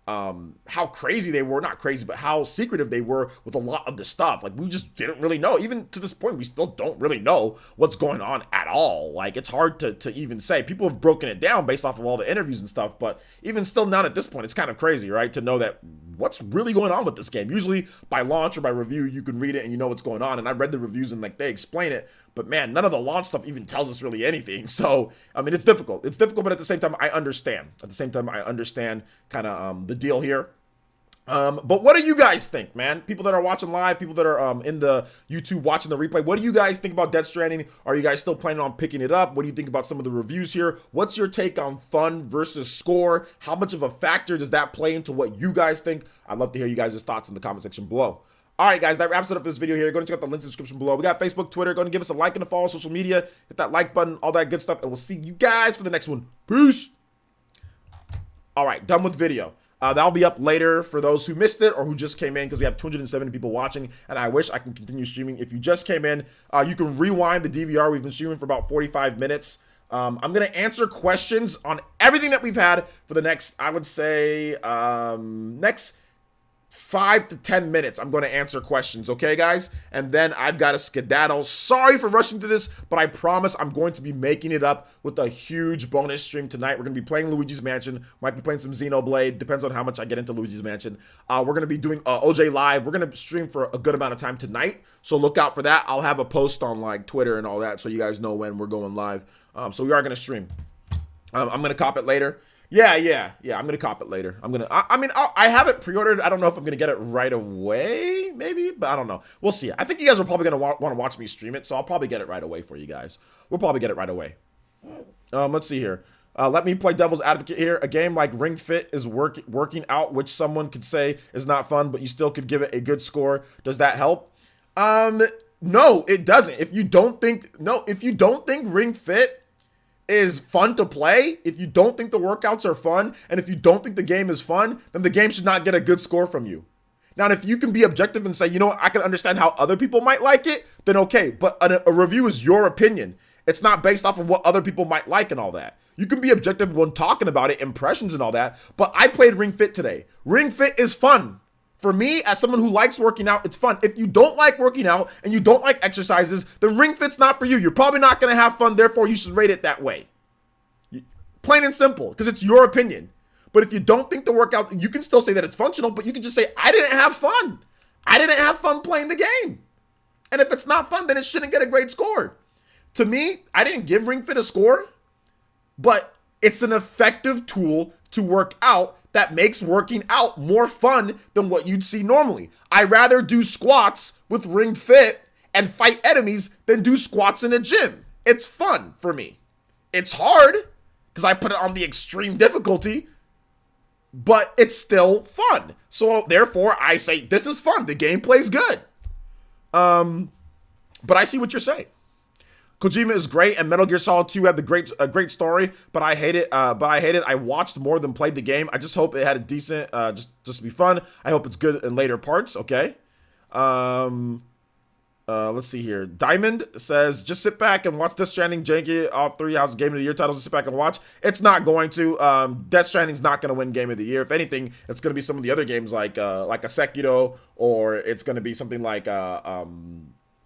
how crazy they were, not crazy, but how secretive they were with a lot of the stuff. Like, we just didn't really know. Even to this point, we still don't really know what's going on at all. Like, it's hard to even say. People have broken it down based off of all the interviews and stuff, but even still now at this point, it's kind of crazy, right? To know that what's really going on with this game. Usually by launch or by review, you can read it and you know what's going on. And I read the reviews and like they explain it, but man, none of the launch stuff even tells us really anything. So, I mean, it's difficult. It's difficult, but at the same time, I understand. At the same time, I understand kind of the deal here. But what do you guys think, man? People that are watching live, people that are in the YouTube watching the replay, what do you guys think about Death Stranding? Are you guys still planning on picking it up? What do you think about some of the reviews here? What's your take on fun versus score? How much of a factor does that play into what you guys think? I'd love to hear you guys' thoughts in the comment section below. All right, guys, that wraps it up for this video here. Go and check out the links in the description below. We got Facebook, Twitter. Go and give us a like and a follow on social media. Hit that like button, all that good stuff, and we'll see you guys for the next one. Peace. All right, done with video. That'll be up later for those who missed it or who just came in because we have 270 people watching, and I wish I can continue streaming. If you just came in, you can rewind the DVR. We've been streaming for about 45 minutes. I'm going to answer questions on everything that we've had for the next, I would say, next 5 to 10 minutes. I'm going to answer questions, okay, guys? And then I've got a skedaddle. Sorry for rushing through this, but I promise I'm going to be making it up with a huge bonus stream tonight. We're going to be playing Luigi's Mansion. Might be playing some Xenoblade. Depends on how much I get into Luigi's Mansion. We're going to be doing OJ Live. We're going to stream for a good amount of time tonight, so look out for that. I'll have a post on like Twitter and all that so you guys know when we're going live. So we are going to stream. I'm going to cop it later. Yeah, I'm gonna cop it later. I have it pre-ordered. I don't know if I'm gonna get it right away, maybe, but I don't know. We'll see. I think you guys are probably gonna want to watch me stream it, so I'll probably get it right away for you guys. We'll probably get it right away. Let's see here. Let me play devil's advocate here. A game like Ring Fit is working out, which someone could say is not fun, but you still could give it a good score. Does that help? No, it doesn't. If you don't think Ring Fit is fun to play, if you don't think the workouts are fun, and if you don't think the game is fun, then the game should not get a good score from you. Now, if you can be objective and say, you know what, I can understand how other people might like it, then okay, but a review is your opinion. It's not based off of what other people might like and all that. You can be objective when talking about it, impressions and all that, but I played Ring Fit today. Ring Fit is fun. For me, as someone who likes working out, it's fun. If you don't like working out and you don't like exercises, then Ring Fit's not for you. You're probably not going to have fun, therefore you should rate it that way. Plain and simple, because it's your opinion. But if you don't think the workout, you can still say that it's functional, but you can just say, I didn't have fun. I didn't have fun playing the game. And if it's not fun, then it shouldn't get a great score. To me, I didn't give Ring Fit a score, but it's an effective tool to work out that makes working out more fun than what you'd see normally. I rather do squats with Ring Fit and fight enemies than do squats in a gym. It's fun for me. It's hard because I put it on the extreme difficulty, but it's still fun. So therefore I say this is fun. The gameplay's good. But I see what you're saying. Kojima is great, and Metal Gear Solid 2 had a great story, but I hate it. I watched more than played the game. I just hope it had a decent, just to be fun. I hope it's good in later parts. Okay. Let's see here. Diamond says, just sit back and watch Death Stranding janky off 3 House Game of the Year titles. Just sit back and watch. It's not going to. Death Stranding's not going to win Game of the Year. If anything, it's going to be some of the other games like a Sekiro, or it's going to be something like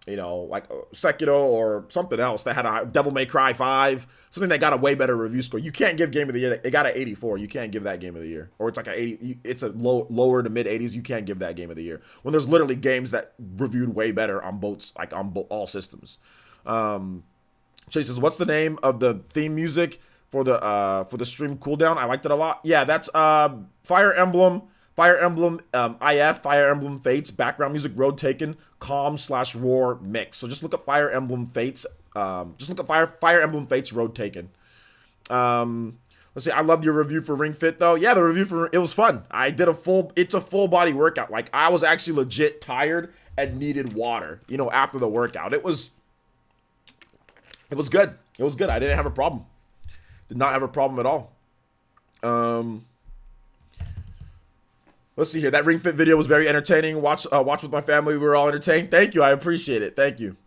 like Sekiro or something else that had a Devil May Cry 5, something that got a way better review score. You can't give Game of the Year. It got an 84. You can't give that Game of the Year. Or it's like a 80. It's a lower to mid 80s. You can't give that Game of the Year when there's literally games that reviewed way better on both, like on all systems. Chase says, what's the name of the theme music for the stream cooldown? I liked it a lot. Yeah, that's Fire Emblem IF, Fire Emblem Fates, background music, Road Taken, Calm/Roar mix. So just look up Fire Emblem Fates. Just look up Fire Emblem Fates Road Taken. Let's see. I loved your review for Ring Fit though. Yeah, the review it was fun. I did it's a full body workout. Like I was actually legit tired and needed water, after the workout. It was good. It was good. I didn't have a problem. Did not have a problem at all. Let's see here. That Ring Fit video was very entertaining. Watch with my family. We were all entertained. Thank you. I appreciate it. Thank you.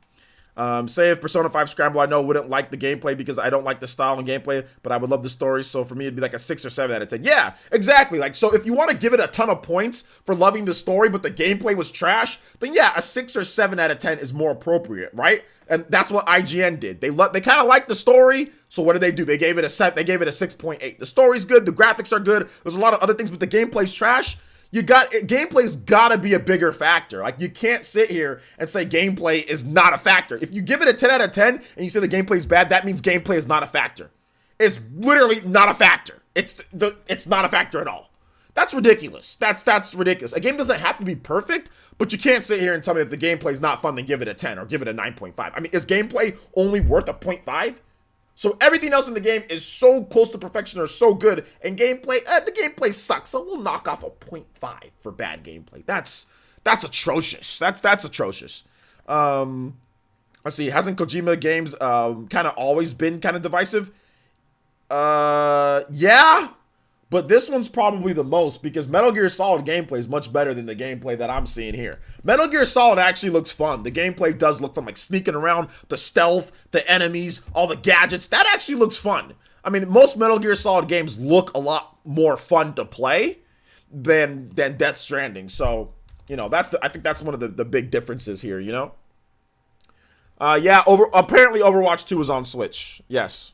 Say if Persona 5 Scramble, I know wouldn't like the gameplay because I don't like the style and gameplay, but I would love the story. So for me, it'd be like a 6 or 7 out of 10. Yeah, exactly. Like, so if you want to give it a ton of points for loving the story, but the gameplay was trash, then yeah, a 6 or 7 out of 10 is more appropriate, right? And that's what IGN did. They kind of liked the story. So what did they do? They gave it a 6.8. The story's good. The graphics are good. There's a lot of other things, but the gameplay's trash. Gameplay's gotta be a bigger factor. Like, you can't sit here and say gameplay is not a factor. If you give it a 10 out of 10 and you say the gameplay's bad, that means gameplay is not a factor. It's literally not a factor. It's not a factor at all. That's ridiculous. That's ridiculous. A game doesn't have to be perfect, but you can't sit here and tell me if the gameplay is not fun, then give it a 10 or give it a 9.5. I mean, is gameplay only worth a 0.5? So everything else in the game is so close to perfection or so good, and gameplay, the gameplay sucks. So we'll knock off a 0.5 for bad gameplay. That's atrocious. That's atrocious. Let's see. Hasn't Kojima games kind of always been kind of divisive? Yeah. But this one's probably the most because Metal Gear Solid gameplay is much better than the gameplay that I'm seeing here. Metal Gear Solid actually looks fun. The gameplay does look fun, like sneaking around, the stealth, the enemies, all the gadgets. That actually looks fun. I mean, most Metal Gear Solid games look a lot more fun to play than Death Stranding. So, you know, I think that's one of the big differences here, you know? Yeah, apparently Overwatch 2 is on Switch. Yes.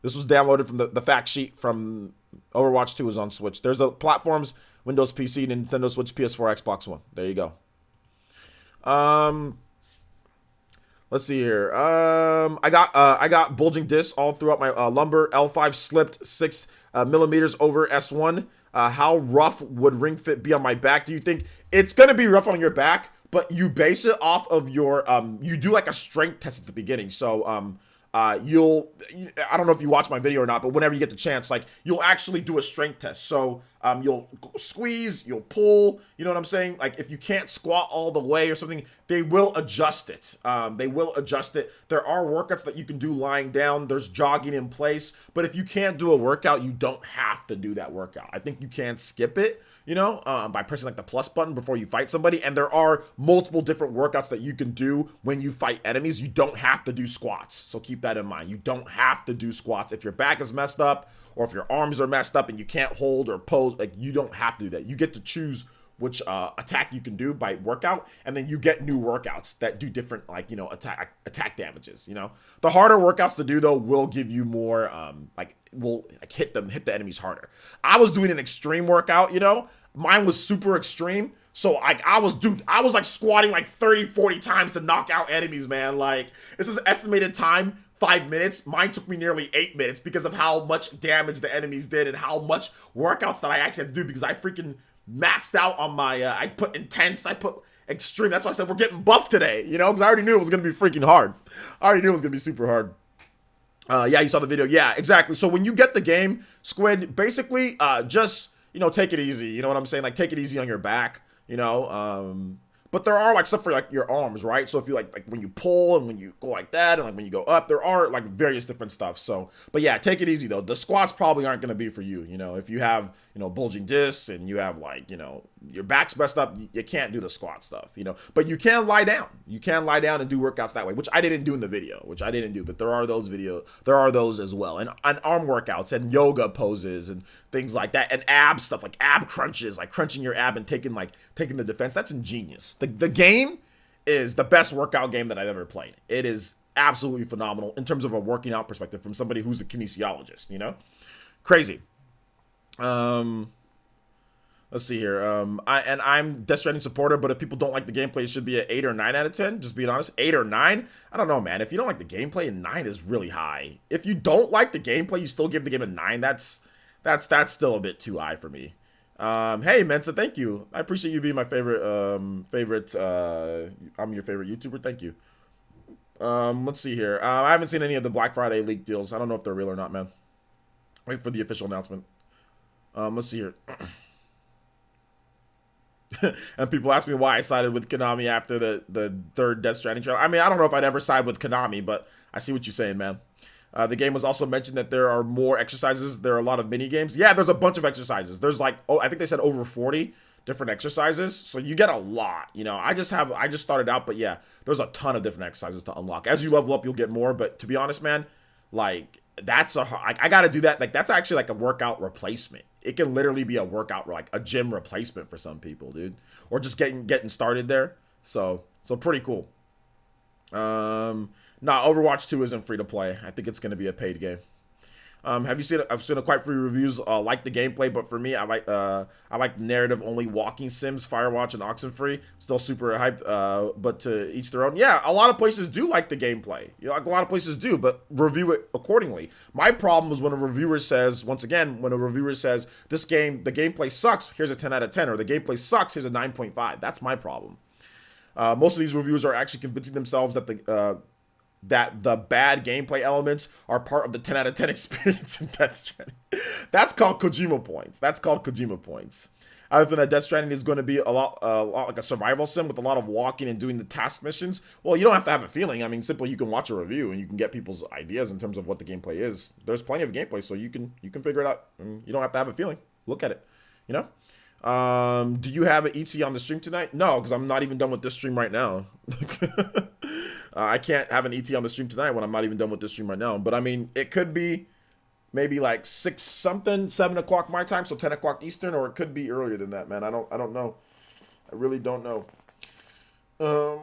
This was downloaded from the fact sheet from Overwatch 2 is on Switch. There's the platforms, Windows PC, Nintendo Switch, PS4, Xbox One. There you go. Let's see here. I got bulging discs all throughout my lumbar. L5 slipped 6 millimeters over S1. How rough would ring fit be on my back? Do you think it's gonna be rough on your back? But you base it off of your you do like a strength test at the beginning. So I don't know if you watch my video or not, but whenever you get the chance, like, you'll actually do a strength test. So you'll squeeze, you'll pull, you know what I'm saying? Like, if you can't squat all the way or something, they will adjust it. There are workouts that you can do lying down. There's jogging in place. But if you can't do a workout, you don't have to do that workout. I think you can skip it, you know, by pressing like the plus button before you fight somebody. And there are multiple different workouts that you can do when you fight enemies. You don't have to do squats. So keep that in mind. You don't have to do squats. If your back is messed up or if your arms are messed up and you can't hold or pose, like, you don't have to do that. You get to choose which attack you can do by workout, and then you get new workouts that do different, like, you know, attack damages. You know, the harder workouts to do though will give you more hit the enemies harder. I was doing an extreme workout, you know, mine was super extreme. So I was like squatting like 30-40 times to knock out enemies, man. Like, this is estimated time 5 minutes. Mine took me nearly 8 minutes because of how much damage the enemies did and how much workouts that I actually had to do, because I freaking maxed out on my I put intense, I put extreme. That's why I said we're getting buffed today, you know, because I already knew it was gonna be freaking hard. I already knew it was gonna be super hard. Yeah, you saw the video. Yeah, exactly. So when you get the game, Squid, basically just, you know, take it easy. You know what I'm saying? Like, take it easy on your back, you know. But there are like stuff for like your arms, right? So if you like when you pull and when you go like that and like when you go up, there are like various different stuff. So, but yeah, take it easy though. The squats probably aren't gonna be for you. You know, if you have, you know, bulging discs and you have, like, you know, your back's messed up, you can't do the squat stuff, you know. But you can lie down. You can lie down and do workouts that way, which I didn't do in the video, but there are those as well. And arm workouts and yoga poses and things like that, and ab stuff, like ab crunches, like crunching your ab and taking the defense. That's ingenious. The game is the best workout game that I've ever played. It is absolutely phenomenal in terms of a working out perspective from somebody who's a kinesiologist, you know? Crazy. Let's see here. I'm Death Stranding supporter, but if people don't like the gameplay, it should be an 8 or 9 out of 10. Just being honest, 8 or 9. I don't know, man. If you don't like the gameplay, a 9 is really high. If you don't like the gameplay, you still give the game a 9. That's still a bit too high for me. Hey Mensa, thank you. I appreciate you being my favorite. I'm your favorite YouTuber. Thank you. Let's see here. I haven't seen any of the Black Friday leak deals. I don't know if they're real or not, man. Wait for the official announcement. Let's see here. And people ask me why I sided with Konami after the third Death Stranding trailer. I mean, I don't know if I'd ever side with Konami, but I see what you're saying, man. The game was also mentioned that there are more exercises. There are a lot of mini games. Yeah, there's a bunch of exercises. There's like, I think they said over 40 different exercises. So you get a lot. You know, I just started out, but yeah, there's a ton of different exercises to unlock. As you level up, you'll get more. But to be honest, man, like I got to do that. Like that's actually like a workout replacement. It can literally be a workout, like a gym replacement for some people, dude, or just getting started there. So pretty cool. Nah, Overwatch 2 isn't free to play. I think it's gonna be a paid game. Have you seen? I've seen quite a few reviews. Like the gameplay, but for me, I like the narrative only walking sims, Firewatch and Oxenfree. Still super hyped. But to each their own. Yeah, a lot of places do like the gameplay. You know, like a lot of places do, but review it accordingly. My problem is when a reviewer says, once again, when a reviewer says this game, the gameplay sucks. Here's a 10 out of 10, or the gameplay sucks. Here's a 9.5. That's my problem. Most of these reviewers are actually convincing themselves that the bad gameplay elements are part of the 10 out of 10 experience in Death Stranding. That's called Kojima points. That's called Kojima points. Other than that, Death Stranding is going to be a lot like a survival sim with a lot of walking and doing the task missions. Well, you don't have to have a feeling. I mean, simply you can watch a review and you can get people's ideas in terms of what the gameplay is. There's plenty of gameplay, so you can figure it out. You don't have to have a feeling. Look at it, you know? Do you have an ET on the stream tonight? No, because I'm not even done with this stream right now. I can't have an ET on the stream tonight when I'm not even done with this stream right now. But I mean, it could be maybe like 6 something, 7 o'clock my time, so 10 o'clock Eastern, or it could be earlier than that, man. I don't know. I really don't know. I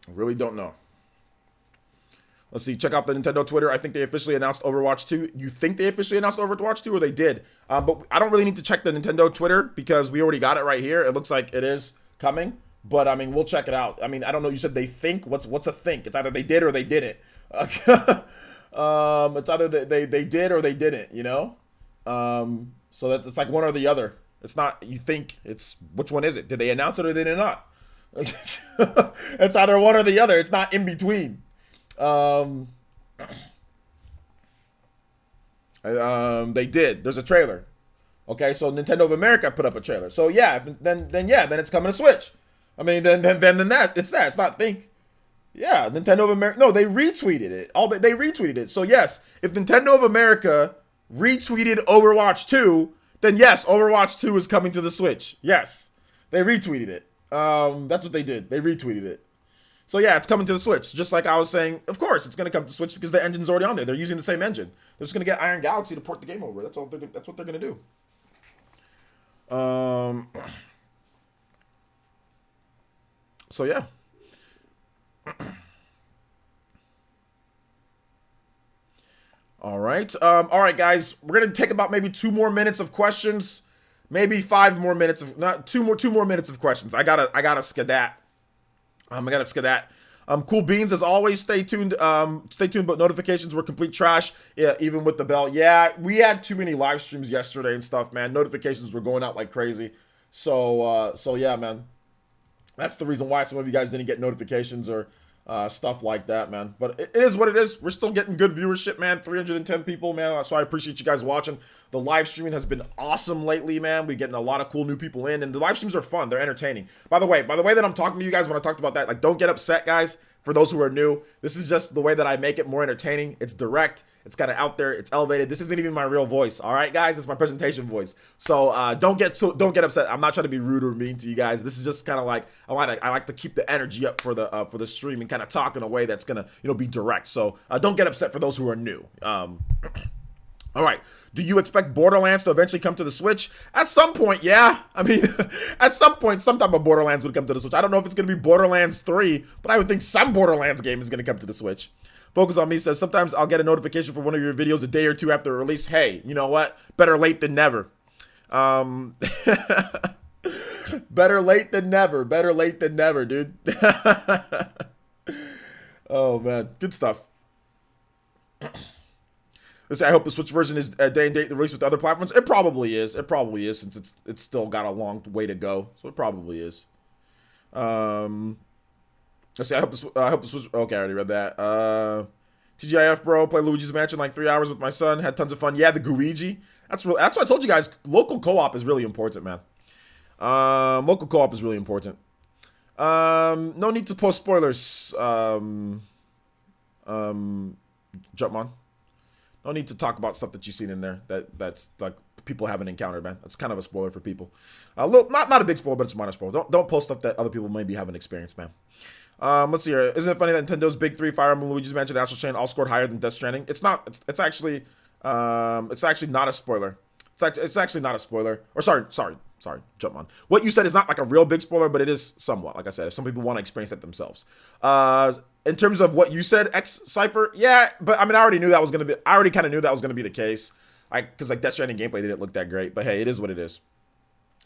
really don't know. Let's see. Check out the Nintendo Twitter. I think they officially announced Overwatch 2. You think they officially announced Overwatch 2, or they did? But I don't really need to check the Nintendo Twitter because we already got it right here. It looks like it is coming. But, I mean, we'll check it out. I mean, I don't know. You said they think. What's a think? It's either they did or they didn't. It's either they did or they didn't, you know? So it's like one or the other. It's not you think. It's which one is it? Did they announce it or did they not? It's either one or the other. It's not in between. They did. There's a trailer. Okay, so Nintendo of America put up a trailer. So yeah, then it's coming to Switch. I mean, then that it's that. It's not think. Yeah, Nintendo of America. No, they retweeted it. They retweeted it. So yes, if Nintendo of America retweeted Overwatch 2, then yes, Overwatch 2 is coming to the Switch. Yes, they retweeted it. That's what they did. They retweeted it. So yeah, it's coming to the Switch. Just like I was saying, of course it's going to come to Switch because the engine's already on there. They're using the same engine. They're just going to get Iron Galaxy to port the game over. That's what they're going to do. So yeah. All right. All right, guys. We're going to take about maybe 2 more minutes of questions. Maybe 5 more minutes of not 2 more minutes of questions. I gotta skedat. I gotta skedat. Cool beans as always. Stay tuned. Stay tuned. But notifications were complete trash. Yeah, even with the bell. Yeah, we had too many live streams yesterday and stuff, man. Notifications were going out like crazy. So yeah, man. That's the reason why some of you guys didn't get notifications or stuff like that, man. But it is what it is. We're still getting good viewership, man. 310 people, man. So I appreciate you guys watching. The live streaming has been awesome lately, man. We're getting a lot of cool new people in, and the live streams are fun. They're entertaining. By the way that I'm talking to you guys when I talked about that, like, don't get upset, guys. For those who are new, this is just the way that I make it more entertaining. It's direct. It's kind of out there. It's elevated. This isn't even my real voice. All right, guys, it's my presentation voice. So don't get upset. I'm not trying to be rude or mean to you guys. This is just kind of like I like to keep the energy up for the stream and kind of talk in a way that's gonna be direct. So don't get upset for those who are new. All right. Do you expect Borderlands to eventually come to the Switch? At some point, yeah. I mean, at some point, some type of Borderlands would come to the Switch. I don't know if it's going to be Borderlands 3, but I would think some Borderlands game is going to come to the Switch. Focus on Me says, sometimes I'll get a notification for one of your videos a day or two after release. Hey, you know what? Better late than never. Better late than never. Better late than never, dude. Oh, man. Good stuff. Let's say, I hope the Switch version is day and date released with other platforms. It probably is. It probably is, since it's still got a long way to go. So it probably is. Let's see. I hope the Switch. Okay, I already read that. TGIF, bro. Played Luigi's Mansion like 3 hours with my son. Had tons of fun. Yeah, the Guigi. That's what I told you guys. Local co-op is really important, man. Local co-op is really important. No need to post spoilers. Jumpman. No need to talk about stuff that you've seen in there that's like people haven't encountered, man. That's kind of a spoiler for people. A little, not a big spoiler, but it's a minor spoiler. Don't post stuff that other people maybe haven't experienced, man. Let's see here. Isn't it funny that Nintendo's big three, Fire Emblem, Luigi's Mansion, Astral Chain, all scored higher than Death Stranding? It's not. It's actually not a spoiler. It's actually not a spoiler. Or sorry, jump on. What you said is not like a real big spoiler, but it is somewhat. Like I said, if some people want to experience that themselves. In terms of what you said, X Cypher, yeah, but I mean, I already knew that was gonna be. I already kind of knew that was gonna be the case. Because like Death Stranding gameplay didn't look that great, but hey, it is what it is.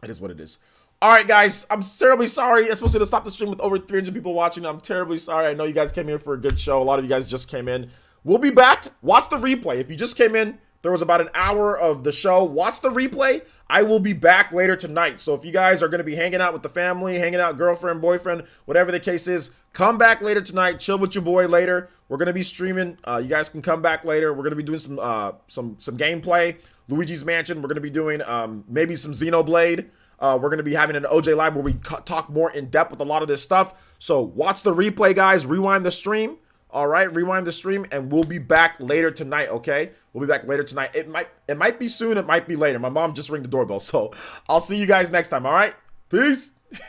It is what it is. All right, guys, I'm terribly sorry. I'm supposed to stop the stream with over 300 people watching. I'm terribly sorry. I know you guys came here for a good show. A lot of you guys just came in. We'll be back. Watch the replay. If you just came in, there was about an hour of the show. Watch the replay. I will be back later tonight. So if you guys are going to be hanging out with the family, hanging out girlfriend, boyfriend, whatever the case is, come back later tonight. Chill with your boy later. We're going to be streaming. You guys can come back later. We're going to be doing some gameplay. Luigi's Mansion. We're going to be doing maybe some Xenoblade. We're going to be having an OJ Live where we talk more in depth with a lot of this stuff. So watch the replay, guys. Rewind the stream. All right, rewind the stream, and we'll be back later tonight, okay? We'll be back later tonight. It might be soon, it might be later. My mom just rang the doorbell, so I'll see you guys next time, all right? Peace.